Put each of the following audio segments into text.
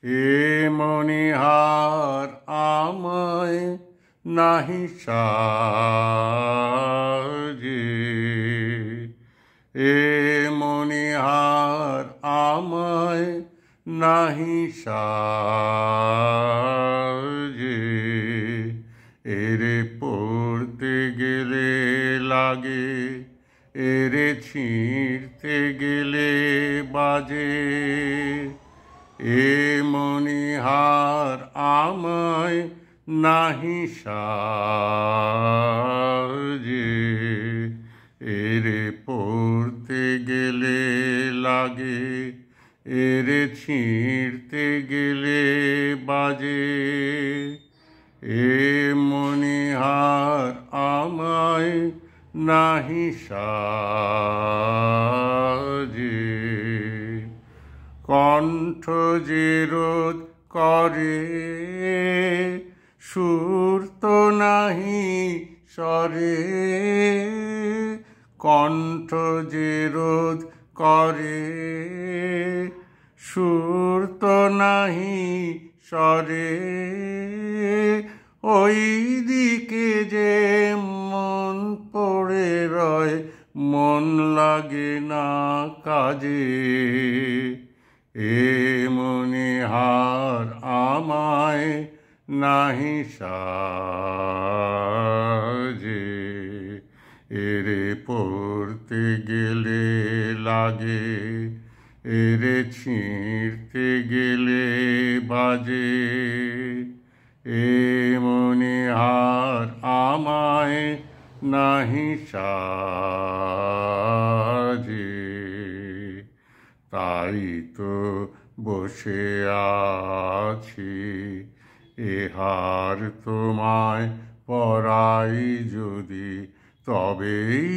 এ মনিহার আমায় নাহি সাজে, এ মনিহার আমায় নাহি সাজে। এরে পড়তে গেলে লাগে, এরে ছিঁড়তে গেলে বাজে। এ মনিহার আমায় নাহি সাজে, এরে পড়তে গেলে লাগে, এরে ছিঁড়তে গেলে বাজে। এ মনিহার আমায় নাহি সাজে। কণ্ঠ যে রোধ করে সুর তো নাহি সরে, কণ্ঠ যে রোধ করে সুর তো নাহি সরে। ওই দিকে যে মন পড়ে রয়, মন লাগে না কাজে। এ মনিহার আমায় নাহি সাজে, এরে পড়তে গেলে লাগে, এরে ছিঁড়তে গেলে বাজে। এ মনিহার আমায় নাহি সাজে। তাই তো বসে আছি, এহার তোমায় পরাই যদি, তবেই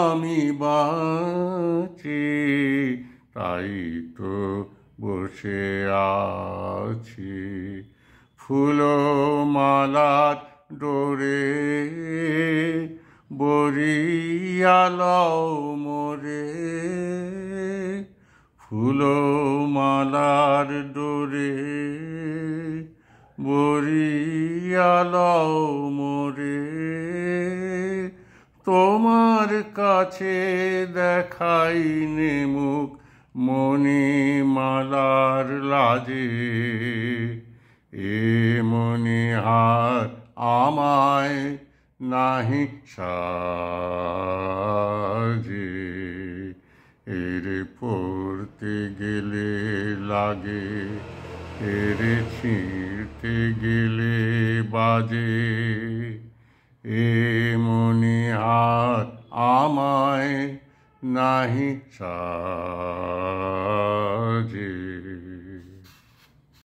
আমি বাঁচি। তাই তো বসে আছি, ফুলো মালার ডোরে বরিয়া লও মোরে। ফুলো মালার ডোরে বরিয়া লও মোরে। তোমার কাছে দেখাই নে মুখ মণিমালার লাজে। এ মনিহার আমায় নাহি সাজে, এরে পড়তে গেলে লাগে, এরে ছিঁড়তে গেলে বাজে। এ মনিহার আমায় নাহি সাজে।